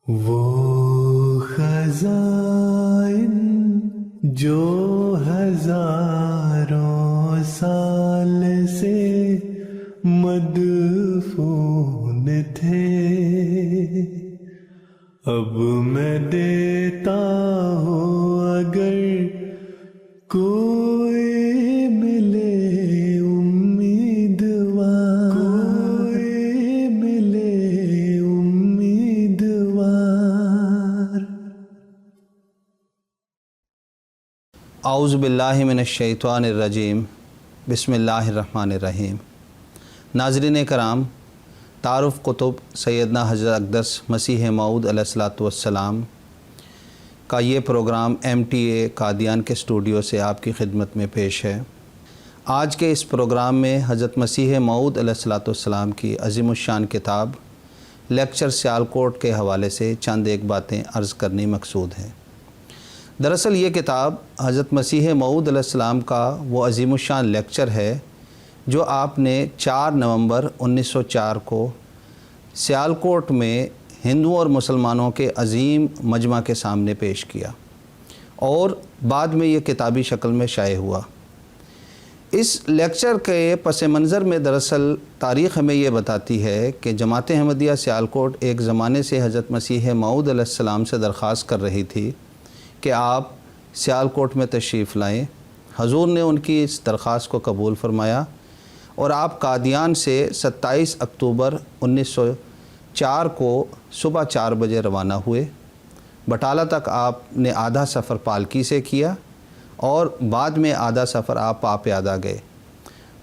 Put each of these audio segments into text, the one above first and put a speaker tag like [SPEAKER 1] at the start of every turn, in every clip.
[SPEAKER 1] وہ خزائن جو ہزاروں سال سے مدفون تھے، اب میں دیتا ہوں اگر کوئی ملے امیدوار، کوئی ملے امیدوار۔
[SPEAKER 2] اعوذ باللہ من الشیطان الرجیم، بسم اللہ الرحمن الرحیم۔ ناظرین کرام، تعارف کتب سیدنا حضرت اقدس مسیح موعود علیہ الصلوۃ والسلام کا یہ پروگرام MTA قادیان کے اسٹوڈیو سے آپ کی خدمت میں پیش ہے۔ آج کے اس پروگرام میں حضرت مسیح موعود علیہ الصلوۃ والسلام کی عظیم الشان کتاب لیکچر سیالکوٹ کے حوالے سے چند ایک باتیں عرض کرنی مقصود ہیں۔ دراصل یہ کتاب حضرت مسیح موعود علیہ السلام کا وہ عظیم الشان لیکچر ہے جو آپ نے 4 نومبر 1904 کو سیالکوٹ میں ہندوؤں اور مسلمانوں کے عظیم مجمع کے سامنے پیش کیا اور بعد میں یہ کتابی شکل میں شائع ہوا۔ اس لیکچر کے پس منظر میں دراصل تاریخ ہمیں یہ بتاتی ہے کہ جماعت احمدیہ سیالکوٹ ایک زمانے سے حضرت مسیح موعود علیہ السلام سے درخواست کر رہی تھی کہ آپ سیالکوٹ میں تشریف لائیں۔ حضور نے ان کی اس درخواست کو قبول فرمایا اور آپ قادیان سے 27 اکتوبر 1904 کو صبح 4 بجے روانہ ہوئے۔ بٹالہ تک آپ نے آدھا سفر پالکی سے کیا اور بعد میں آدھا سفر آپ پا پیادہ گئے۔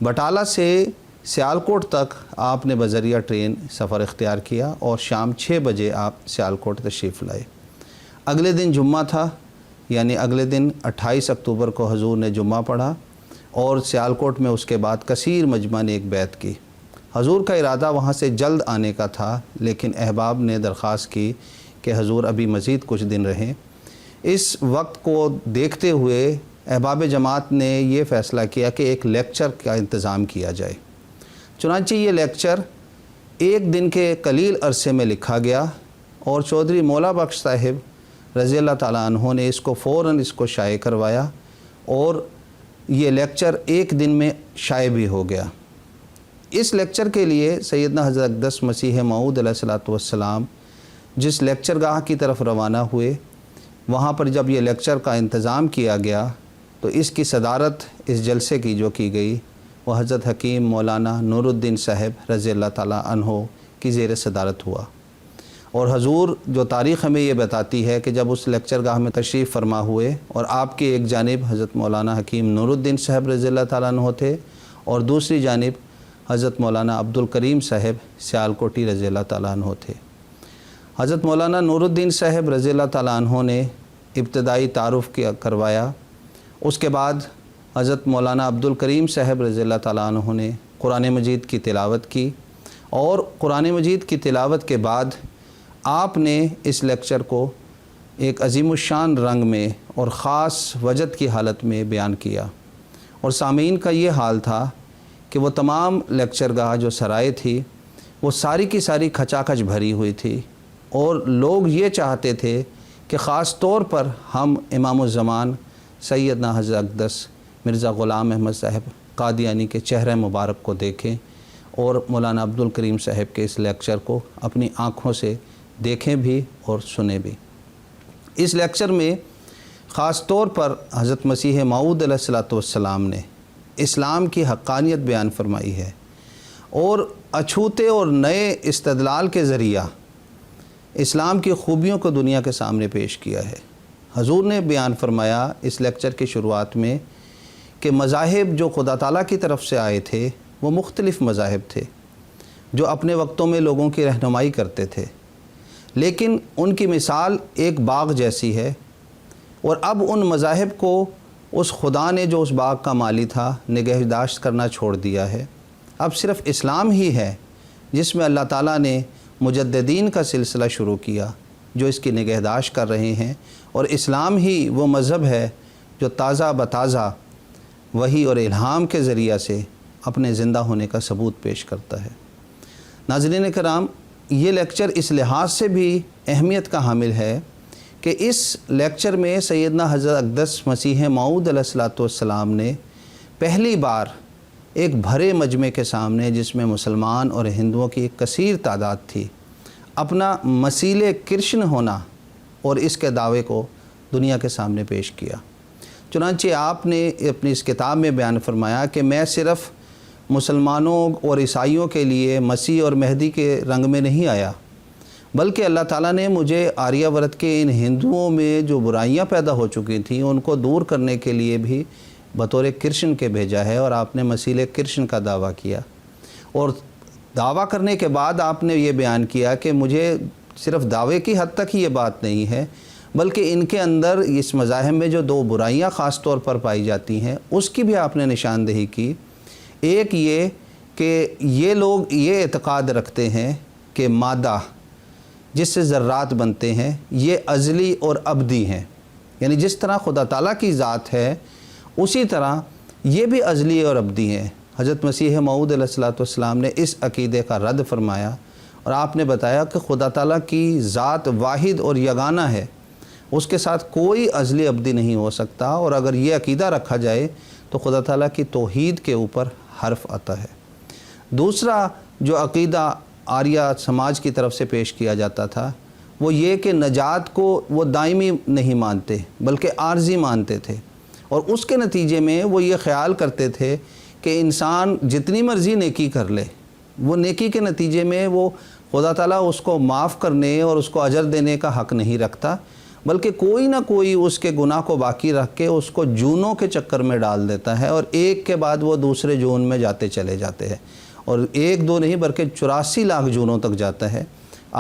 [SPEAKER 2] بٹالہ سے سیالکوٹ تک آپ نے بذریعہ ٹرین سفر اختیار کیا اور شام 6 بجے آپ سیالکوٹ تشریف لائے۔ اگلے دن جمعہ تھا، یعنی اگلے دن 28 اکتوبر کو حضور نے جمعہ پڑھا اور سیالکوٹ میں اس کے بعد کثیر مجمع نے ایک بیعت کی۔ حضور کا ارادہ وہاں سے جلد آنے کا تھا، لیکن احباب نے درخواست کی کہ حضور ابھی مزید کچھ دن رہیں۔ اس وقت کو دیکھتے ہوئے احباب جماعت نے یہ فیصلہ کیا کہ ایک لیکچر کا انتظام کیا جائے۔ چنانچہ یہ لیکچر ایک دن کے قلیل عرصے میں لکھا گیا اور چودھری مولا بخش صاحب رضی اللہ تعالیٰ عنہ نے اس کو فوراً شائع کروایا اور یہ لیکچر ایک دن میں شائع بھی ہو گیا۔ اس لیکچر کے لیے سیدنا حضرت اقدس مسیح موعود علیہ الصلوۃ والسلام جس لیکچر گاہ کی طرف روانہ ہوئے، وہاں پر جب یہ لیکچر کا انتظام کیا گیا تو اس کی صدارت اس جلسے کی جو کی گئی وہ حضرت حکیم مولانا نور الدین صاحب رضی اللہ تعالیٰ عنہ کی زیر صدارت ہوا۔ اور حضور جو تاریخ ہمیں یہ بتاتی ہے کہ جب اس لیکچر گاہ میں تشریف فرما ہوئے اور آپ کی ایک جانب حضرت مولانا حکیم نور الدین صاحب رضی اللہ تعالیٰ عنہ تھے اور دوسری جانب حضرت مولانا عبدالکریم صاحب سیالکوٹی رضی اللہ تعالیٰ عنہ تھے۔ حضرت مولانا نور الدین صاحب رضی اللہ تعالیٰ عنہ نے ابتدائی تعارف کروایا۔ اس کے بعد حضرت مولانا عبدالکریم صاحب رضی اللہ تعالیٰ عنہ نے قرآن مجید کی تلاوت کی اور قرآن مجید کی تلاوت کے بعد آپ نے اس لیکچر کو ایک عظیم الشان رنگ میں اور خاص وجد کی حالت میں بیان کیا، اور سامعین کا یہ حال تھا کہ وہ تمام لیکچر گاہ جو سرائے تھی وہ ساری کی ساری کھچا کھچ بھری ہوئی تھی، اور لوگ یہ چاہتے تھے کہ خاص طور پر ہم امام الزمان سیدنا حضرت اقدس مرزا غلام احمد صاحب قادیانی کے چہرہ مبارک کو دیکھیں اور مولانا عبدالکریم صاحب کے اس لیکچر کو اپنی آنکھوں سے دیکھیں بھی اور سنیں بھی۔ اس لیکچر میں خاص طور پر حضرت مسیح موعود علیہ الصلوۃ والسلام نے اسلام کی حقانیت بیان فرمائی ہے اور اچھوتے اور نئے استدلال کے ذریعہ اسلام کی خوبیوں کو دنیا کے سامنے پیش کیا ہے۔ حضور نے بیان فرمایا اس لیکچر کی شروعات میں کہ مذاہب جو خدا تعالیٰ کی طرف سے آئے تھے وہ مختلف مذاہب تھے جو اپنے وقتوں میں لوگوں کی رہنمائی کرتے تھے، لیکن ان کی مثال ایک باغ جیسی ہے، اور اب ان مذاہب کو اس خدا نے جو اس باغ کا مالی تھا نگہداشت کرنا چھوڑ دیا ہے۔ اب صرف اسلام ہی ہے جس میں اللہ تعالیٰ نے مجددین کا سلسلہ شروع کیا جو اس کی نگہداشت کر رہے ہیں، اور اسلام ہی وہ مذہب ہے جو تازہ بتازہ وحی اور الہام کے ذریعہ سے اپنے زندہ ہونے کا ثبوت پیش کرتا ہے۔ ناظرین کرام، یہ لیکچر اس لحاظ سے بھی اہمیت کا حامل ہے کہ اس لیکچر میں سیدنا حضرت اقدس مسیح موعود علیہ الصلوۃ والسلام نے پہلی بار ایک بھرے مجمع کے سامنے، جس میں مسلمان اور ہندوؤں کی ایک کثیر تعداد تھی، اپنا مسیل کرشن ہونا اور اس کے دعوے کو دنیا کے سامنے پیش کیا۔ چنانچہ آپ نے اپنی اس کتاب میں بیان فرمایا کہ میں صرف مسلمانوں اور عیسائیوں کے لیے مسیح اور مہدی کے رنگ میں نہیں آیا، بلکہ اللہ تعالیٰ نے مجھے آریہ ورت کے ان ہندوؤں میں جو برائیاں پیدا ہو چکی تھیں ان کو دور کرنے کے لیے بھی بطور کرشن کے بھیجا ہے۔ اور آپ نے مسیل کرشن کا دعویٰ کیا، اور دعویٰ کرنے کے بعد آپ نے یہ بیان کیا کہ مجھے صرف دعوے کی حد تک ہی یہ بات نہیں ہے، بلکہ ان کے اندر اس مذاہب میں جو دو برائیاں خاص طور پر پائی جاتی ہیں اس کی بھی آپ نے نشاندہی کی۔ ایک یہ کہ یہ لوگ یہ اعتقاد رکھتے ہیں کہ مادہ جس سے ذرات بنتے ہیں یہ ازلی اور ابدی ہیں، یعنی جس طرح خدا تعالیٰ کی ذات ہے اسی طرح یہ بھی ازلی اور ابدی ہیں۔ حضرت مسیح موعود علیہ الصلوۃ والسلام نے اس عقیدے کا رد فرمایا، اور آپ نے بتایا کہ خدا تعالیٰ کی ذات واحد اور یگانہ ہے، اس کے ساتھ کوئی ازلی ابدی نہیں ہو سکتا، اور اگر یہ عقیدہ رکھا جائے تو خدا تعالیٰ کی توحید کے اوپر حرف آتا ہے۔ دوسرا جو عقیدہ آریہ سماج کی طرف سے پیش کیا جاتا تھا وہ یہ کہ نجات کو وہ دائمی نہیں مانتے بلکہ عارضی مانتے تھے، اور اس کے نتیجے میں وہ یہ خیال کرتے تھے کہ انسان جتنی مرضی نیکی کر لے، وہ نیکی کے نتیجے میں وہ خدا تعالیٰ اس کو معاف کرنے اور اس کو اجر دینے کا حق نہیں رکھتا، بلکہ کوئی نہ کوئی اس کے گناہ کو باقی رکھ کے اس کو جونوں کے چکر میں ڈال دیتا ہے، اور ایک کے بعد وہ دوسرے جون میں جاتے چلے جاتے ہیں، اور ایک دو نہیں بلکہ 84 لاکھ جونوں تک جاتا ہے۔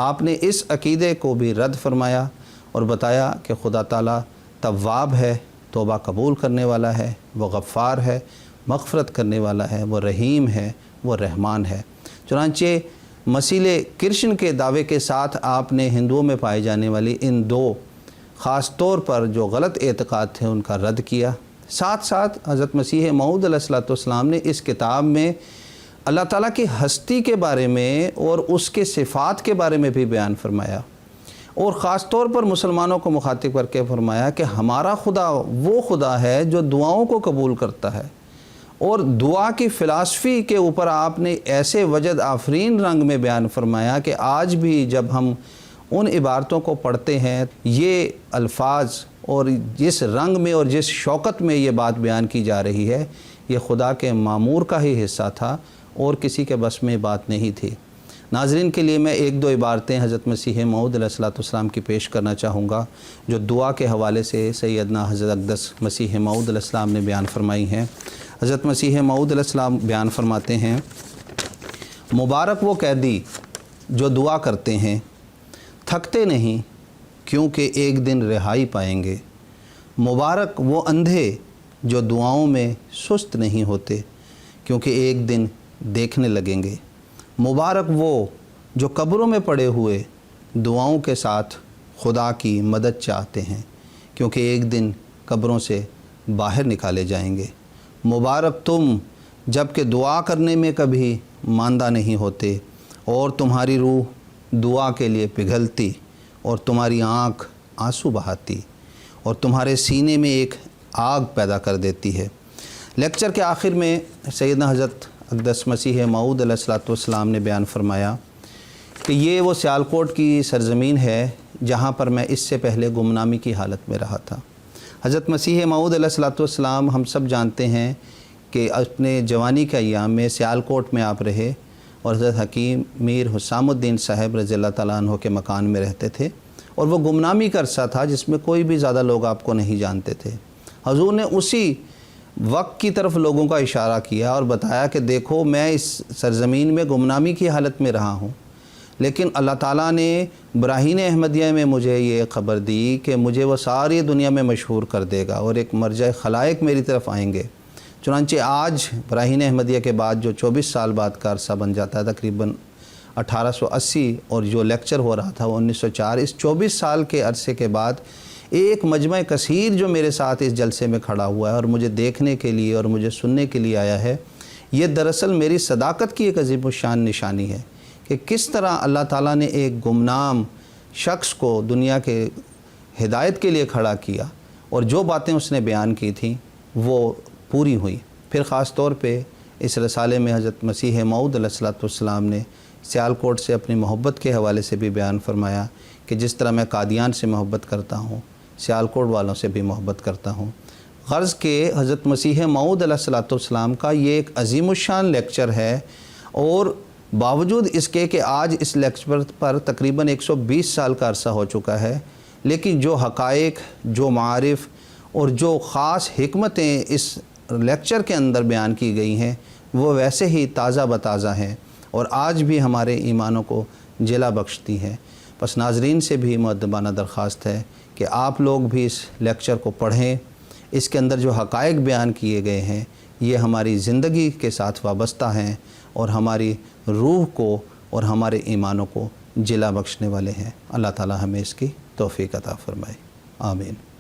[SPEAKER 2] آپ نے اس عقیدے کو بھی رد فرمایا اور بتایا کہ خدا تعالیٰ تواب ہے، توبہ قبول کرنے والا ہے، وہ غفار ہے، مغفرت کرنے والا ہے، وہ رحیم ہے، وہ رحمان ہے۔ چنانچہ مسیل کرشن کے دعوے کے ساتھ آپ نے ہندوؤں میں پائے جانے والی ان دو خاص طور پر جو غلط اعتقاد تھے ان کا رد کیا۔ ساتھ ساتھ حضرت مسیح موعود علیہ الصلوۃ والسلام نے اس کتاب میں اللہ تعالیٰ کی ہستی کے بارے میں اور اس کے صفات کے بارے میں بھی بیان فرمایا، اور خاص طور پر مسلمانوں کو مخاطب کر کے فرمایا کہ ہمارا خدا وہ خدا ہے جو دعاؤں کو قبول کرتا ہے، اور دعا کی فلسفی کے اوپر آپ نے ایسے وجد آفرین رنگ میں بیان فرمایا کہ آج بھی جب ہم ان عبارتوں کو پڑھتے ہیں، یہ الفاظ اور جس رنگ میں اور جس شوقت میں یہ بات بیان کی جا رہی ہے، یہ خدا کے معمور کا ہی حصہ تھا اور کسی کے بس میں بات نہیں تھی۔ ناظرین کے لیے میں ایک دو عبارتیں حضرت مسیح موعود علیہ الصلوۃ والسلام کی پیش کرنا چاہوں گا، جو دعا کے حوالے سے سیدنا حضرت اقدس مسیح موعود علیہ السلام نے بیان فرمائی ہیں۔ حضرت مسیح موعود علیہ السلام بیان فرماتے ہیں، مبارک وہ قیدی جو دعا کرتے ہیں، تھکتے نہیں کیونکہ ایک دن رہائی پائیں گے۔ مبارک وہ اندھے جو دعاؤں میں سست نہیں ہوتے کیونکہ ایک دن دیکھنے لگیں گے۔ مبارک وہ جو قبروں میں پڑے ہوئے دعاؤں کے ساتھ خدا کی مدد چاہتے ہیں کیونکہ ایک دن قبروں سے باہر نکالے جائیں گے۔ مبارک تم جب کہ دعا کرنے میں کبھی ماندہ نہیں ہوتے، اور تمہاری روح دعا کے لیے پگھلتی اور تمہاری آنکھ آنسو بہاتی اور تمہارے سینے میں ایک آگ پیدا کر دیتی ہے۔ لیکچر کے آخر میں سیدنا حضرت اقدس مسیح موعود علیہ الصلوۃ والسلام نے بیان فرمایا کہ یہ وہ سیالکوٹ کی سرزمین ہے جہاں پر میں اس سے پہلے گمنامی کی حالت میں رہا تھا۔ حضرت مسیح موعود علیہ الصلوۃ والسلام ہم سب جانتے ہیں کہ اپنے جوانی کے ایام میں سیالکوٹ میں آپ رہے، اور حضرت حکیم میر حسام الدین صاحب رضی اللہ تعالیٰ عنہ کے مکان میں رہتے تھے، اور وہ گمنامی کا عرصہ تھا جس میں کوئی بھی زیادہ لوگ آپ کو نہیں جانتے تھے۔ حضور نے اسی وقت کی طرف لوگوں کا اشارہ کیا اور بتایا کہ دیکھو میں اس سرزمین میں گمنامی کی حالت میں رہا ہوں، لیکن اللہ تعالیٰ نے براہین احمدیہ میں مجھے یہ خبر دی کہ مجھے وہ ساری دنیا میں مشہور کر دے گا اور ایک مرجع خلائق میری طرف آئیں گے۔ چنانچہ آج براہین احمدیہ کے بعد جو 24 سال بعد کا عرصہ بن جاتا ہے، تقریباً 1880، اور جو لیکچر ہو رہا تھا وہ 1904، اس 24 سال کے عرصے کے بعد ایک مجمع کثیر جو میرے ساتھ اس جلسے میں کھڑا ہوا ہے اور مجھے دیکھنے کے لیے اور مجھے سننے کے لیے آیا ہے، یہ دراصل میری صداقت کی ایک عظیم الشان نشانی ہے کہ کس طرح اللہ تعالیٰ نے ایک گمنام شخص کو دنیا کے ہدایت کے لیے کھڑا کیا اور جو باتیں اس نے بیان کی تھیں وہ پوری ہوئی۔ پھر خاص طور پہ اس رسالے میں حضرت مسیح موعود علیہ الصلوۃ والسلام نے سیالکوٹ سے اپنی محبت کے حوالے سے بھی بیان فرمایا کہ جس طرح میں قادیان سے محبت کرتا ہوں سیالکوٹ والوں سے بھی محبت کرتا ہوں۔ غرض کہ حضرت مسیح موعود علیہ الصلوۃ والسلام کا یہ ایک عظیم الشان لیکچر ہے، اور باوجود اس کے کہ آج اس لیکچر پر تقریباً 120 سال کا عرصہ ہو چکا ہے، لیکن جو حقائق، جو معارف اور جو خاص حکمتیں اس لیکچر کے اندر بیان کی گئی ہیں وہ ویسے ہی تازہ بتازہ ہیں اور آج بھی ہمارے ایمانوں کو جلا بخشتی ہے۔ بس ناظرین سے بھی مؤدبانہ درخواست ہے کہ آپ لوگ بھی اس لیکچر کو پڑھیں۔ اس کے اندر جو حقائق بیان کیے گئے ہیں یہ ہماری زندگی کے ساتھ وابستہ ہیں اور ہماری روح کو اور ہمارے ایمانوں کو جلا بخشنے والے ہیں۔ اللہ تعالی ہمیں اس کی توفیق عطا فرمائے، آمین۔